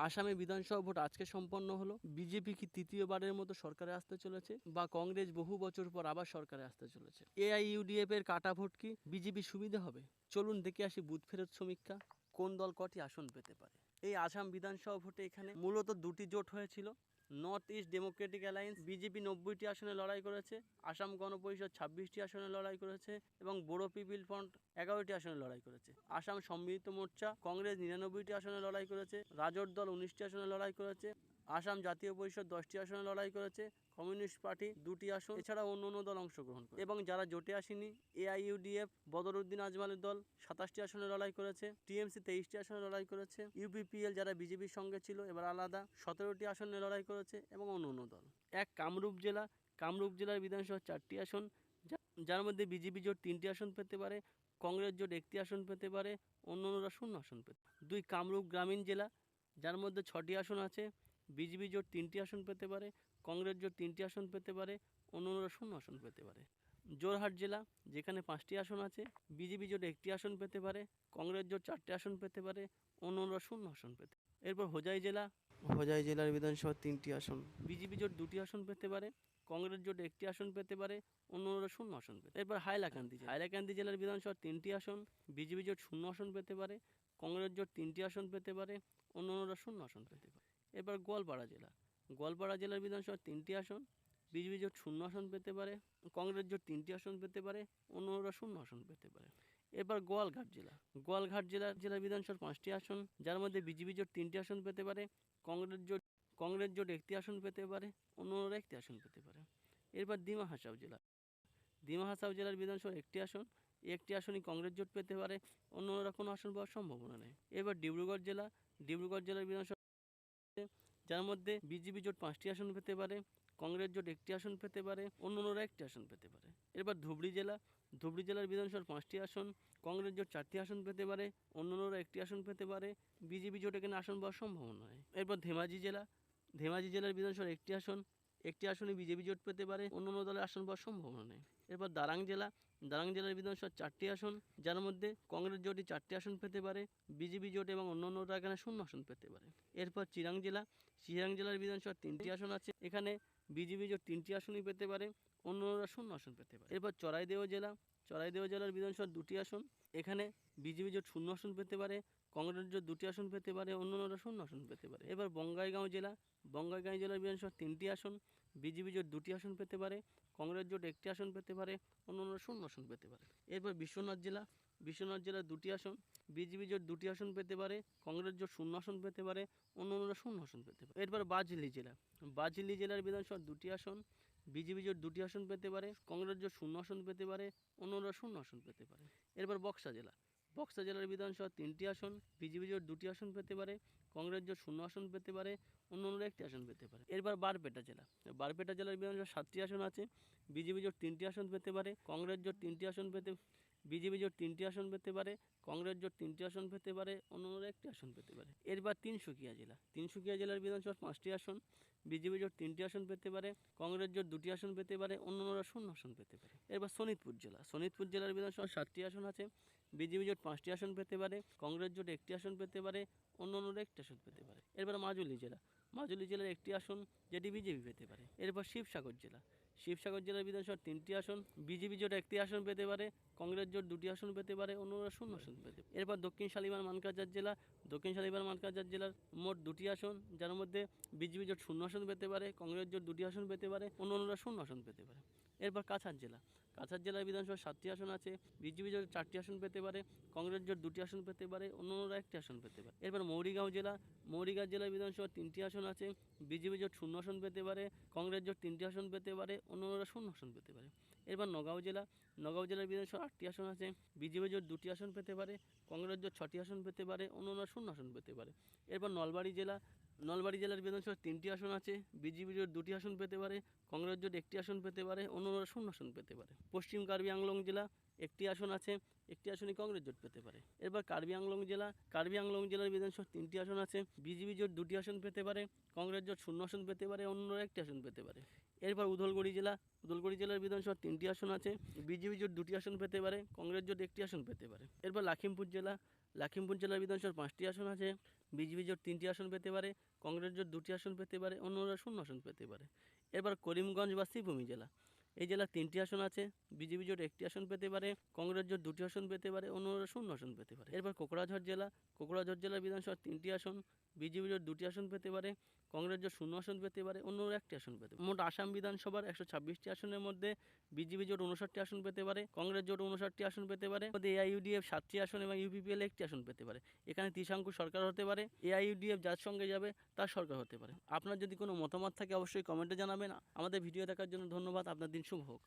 আসামে বিধানসভা ভোট আজকে সম্পন্ন হলো। বিজেপি কি তৃতীয়বারের মতো সরকারে আসতে চলেছে, বা কংগ্রেস বহু বছর পর আবার সরকারে আসতে চলেছে? AIUDF এর কাটা ভোট কি বিজেপি সুবিধা হবে? চলুন দেখে আসি বুথ ফেরত সমীক্ষা, কোন দল কটি আসন পেতে পারে। এই আসাম বিধানসভা ভোটে এখানে মূলত দুটি জোট হয়েছিল। North East Democratic Alliance BJP 90টি আসনে লড়াই করেছে, আসাম গণপরিষদ 26টি আসনে লড়াই করেছে এবং বড়ো পিপিল ফ্রন্ট 11টি আসনে লড়াই করেছে। আসাম সম্মিলিত মোর্চা কংগ্রেস 99টি আসনে লড়াই করেছে, রাজট দল 19টি আসনে লড়াই করেছে, আসাম জাতীয় পরিষদ 10টি আসনে লড়াই করেছে, কমিউনিস্ট পার্টি 2টি আসন, এছাড়াও অন্য দল অংশগ্রহণ করে। এবং যারা জোটে আসেনি, AIUDF বদরুদ্দিন আজমালের দল 27টি আসনে লড়াই করেছে, TMC 23টি আসনে লড়াই করেছে, UPPL যারা বিজেপির সঙ্গে ছিল এবার আলাদা 17টি আসনে লড়াই করেছে এবং অন্য দল। কামরূপ জেলার বিধানসভা 4টি আসন, যার মধ্যে বিজেপি জোট 3টি আসন পেতে পারে, কংগ্রেস জোট 1টি আসন পেতে পারে, অন্যরা 0 আসন পেতে। 2 কামরূপ গ্রামীণ জেলা, যার মধ্যে 6টি আসন আছে, বিজেপি জোট 3টি আসন পেতে পারে, কংগ্রেস জোট 3টি আসন পেতে পারে, অন্যরা 0 আসন পেতে পারে। জোরহাট জেলা, যেখানে 5টি আসন আছে, বিজেপি জোট 1টি আসন পেতে পারে, কংগ্রেস জোট 4টি আসন পেতে পারে, অন্যরা 0 আসন পেতে। এরপর হোজাই জেলার বিধানসভা 3টি আসন, বিজেপি জোট 2টি আসন পেতে পারে, কংগ্রেস জোট 1টি আসন পেতে পারে, অন্যরা 0 আসন পেতে। এরপর হাইলাকান্দি জেলার বিধানসভা 3টি আসন, বিজেপি জোট 0 আসন পেতে পারে, কংগ্রেস জোট 3টি আসন পেতে পারে, অন্যরা 0 আসন পেতে পারে। এবার গোয়ালপাড়া জেলার বিধানসভা 3টি আসন, বিজেপি জোট 0 আসন পেতে পারে, কংগ্রেস জোট 3টি আসন পেতে পারে, অন্যরা 0 আসন পেতে পারে। এবার গোয়ালঘাট জেলার বিধানসভার 5টি আসন, যার মধ্যে বিজেপি জোট 3টি আসন পেতে পারে, কংগ্রেস জোট 1টি আসন পেতে পারে, অন্যরা 1টি আসন পেতে পারে। এরপর ডিমা হাসাও জেলার বিধানসভা 1টি আসন, একটি আসনই কংগ্রেস জোট পেতে পারে, অন্যরা কোনো আসন পাওয়ার সম্ভাবনা নেই। এবার ডিব্রুগড় জেলার বিধানসভা, যার মধ্যে বিজেপি জোট 5টি আসন পেতে পারে, কংগ্রেস জোট 1টি আসন পেতে পারে, অন্যরা 1টি আসন পেতে পারে। এরপর ধুবড়ী জেলার বিধানসভার 5টি আসন, কংগ্রেস জোট 4টি আসন পেতে পারে, অন্যরা 1টি আসন পেতে পারে, বিজেপি জোট এখানে আসন পাওয়ার সম্ভাবনা নেই। এরপর ধেমাজি জেলার বিধানসভার 1টি আসন, একটি আসনই বিজেপি জোট পেতে পারে, অন্য দলের আসন পাওয়ার সম্ভাবনা নেই। এরপর দারাং জেলার বিধানসভার 4টি আসন, যার মধ্যে কংগ্রেস জোটই 4টি আসন পেতে পারে, বিজেপি জোট এবং অন্যান্যরা এখানে 0 আসন পেতে পারে। এরপর চিরাং জেলার বিধানসভার 3টি আসন আছে, এখানে বিজেপি জোট 3টি আসনই পেতে পারে, অন্যরা 0 আসন পেতে পারে। এরপর চড়াইদেও জেলার বিধানসভার 2টি আসন, এখানে বিজেপি জোট 0 আসন পেতে পারে, কংগ্রেস জোট 2টি আসন পেতে পারে, অন্যরা 0 আসন পেতে পারে। এবার বঙ্গাইগাঁও জেলার বিধানসভার 3টি আসন, বিজেপি জোট 2টি আসন পেতে পারে, কংগ্রেস জোট 1টি আসন পেতে পারে, অন্যরা 0 আসন পেতে পারে। এরপর বিশ্বনাথ জেলার 2টি আসন, বিজেপি জোট 2টি আসন পেতে পারে, কংগ্রেস জোট 0 আসন পেতে পারে, অন্যরা 0 আসন পেতে পারে। এরপর বাজলি জেলার বিধানসভার 2টি আসন, বিজেপি জোট 2টি আসন পেতে পারে, কংগ্রেস জোট 0 আসন পেতে পারে, অন্যরা 0 আসন পেতে পারে। এরপর বক্সা জেলার বিধানসভার 3টি আসন, বিজেপি জোট 2টি আসন পেতে পারে, কংগ্রেস জোট 0 আসন পেতে পারে, অন্যরা 1টি আসন পেতে পারে। এরপর বারপেটা জেলার বিধানসভার 7টি আসন আছে, বিজেপি জোট 3টি আসন পেতে পারে, কংগ্রেস জোট 3টি আসন পেতে বিজেপি জোট 3টি আসন পেতে পারে, কংগ্রেস জোট 3টি আসন পেতে পারে, অন্যরা 1টি আসন পেতে পারে। এরপর তিনসুকিয়া জেলার বিধানসভার 5টি আসন, বিজেপি জোট 3টি আসন পেতে পারে, কংগ্রেস জোট 2টি আসন পেতে পারে, অন্যরা 0 আসন পেতে পারে। এরপর শোনিতপুর জেলার বিধানসভার 7টি আসন আছে, বিজেপি জোট 5টি আসন পেতে পারে, কংগ্রেস জোট 1টি আসন পেতে পারে, অন্যরা 1টি আসন পেতে পারে। এরপর মাজুলি জেলার 1টি আসন, যেটি বিজেপি পেতে পারে। এরপর শিবসাগর জেলার বিধানসভার 3টি আসন, বিজেপি জোট 1টি আসন পেতে পারে, কংগ্রেস জোট 2টি আসন পেতে পারে, অন্যরা 0 আসন পেতে পারে। এরপর দক্ষিণ শালিমার মানকাজার জেলার মোট 2টি আসন, যার মধ্যে বিজেপি জোট 0 আসন পেতে পারে, কংগ্রেস জোট 2টি আসন পেতে পারে, অন্যরা 0 আসন পেতে পারে। এরপর কাছাড় জেলার বিধানসভার 7টি আসন আছে, বিজেপি জোট 4টি আসন পেতে পারে, কংগ্রেস জোট 2টি আসন পেতে পারে, অন্যরা 1টি আসন পেতে পারে। এরপর মৌরিগাঁও জেলার বিধানসভার 3টি আসন আছে, বিজেপি জোট 0 আসন পেতে পারে, কংগ্রেস জোট 3টি আসন পেতে পারে, অন্যরা 0 আসন পেতে পারে। এরপর নগাঁও জেলার বিধানসভার 8টি আসন আছে, বিজেপি জোট 2টি আসন পেতে পারে, কংগ্রেস জোট 6টি আসন পেতে পারে, অন্যরা 0 আসন পেতে পারে। এরপর নলবাড়ি জেলার বিধানসভার 3টি আসন আছে, বিজেপি জোট 2টি আসন পেতে পারে, কংগ্রেস জোট 1টি আসন পেতে পারে, অন্যরা 0 আসন পেতে পারে। পশ্চিম কার্বি আংলং জেলা 1টি আসন আছে, একটি আসনই কংগ্রেস জোট পেতে পারে। এরপর কার্বি আংলং জেলার বিধানসভার 3টি আসন আছে, বিজেপি জোট 2টি আসন পেতে পারে, কংগ্রেস জোট 0 আসন পেতে পারে, অন্যরা 1টি আসন পেতে পারে। এরপর উদলগুড়ি জেলার বিধানসভার 3টি আসন আছে, বিজেপি জোট 2টি আসন পেতে পারে, কংগ্রেস জোট 1টি আসন পেতে পারে। এরপর লখিমপুর জেলার বিধানসভার 5টি আসন আছে, বিজেপি জোট 3টি আসন পেতে পারে, কংগ্রেস জোট 2টি আসন পেতে পারে, অন্যরা 0 আসন পেতে পারে। এবার করিমগঞ্জ বা শ্রীভূমি জেলা, এই জেলা 3টি আসন আছে, বিজেপি জোট 1টি আসন পেতে পারে, কংগ্রেস জোট 2টি আসন পেতে পারে, অন্যরা 0 আসন পেতে পারে। এরপর কোকড়াঝড় জেলা, কোকড়াঝড় জেলা বিধানসভা 3টি আসন, বিজেপি জোট 2টি আসন পেতে পারে, কংগ্রেস জোট 0 আসন পেতে পারে, অন্যরা 1টি আসন পেতে পারে। মোট আসাম বিধানসভার 126টি আসনের মধ্যে বিজেপি জোট 59টি আসন পেতে পারে, কংগ্রেস জোট 59টি আসন পেতে পারে, এআইইউডিএফ 7টি আসন এবং ইউপিপিএল 1টি আসন পেতে পারে। এখানে ত্রিশাঙ্কু সরকার হতে পারে, এআইইউডিএফ যার সঙ্গে যাবে তার সরকার হতে পারে। আপনার যদি কোনো মতামত থাকে অবশ্যই কমেন্টে জানাবেন। আমাদের ভিডিও দেখার জন্য ধন্যবাদ। আপনার দিন শুভ হোক।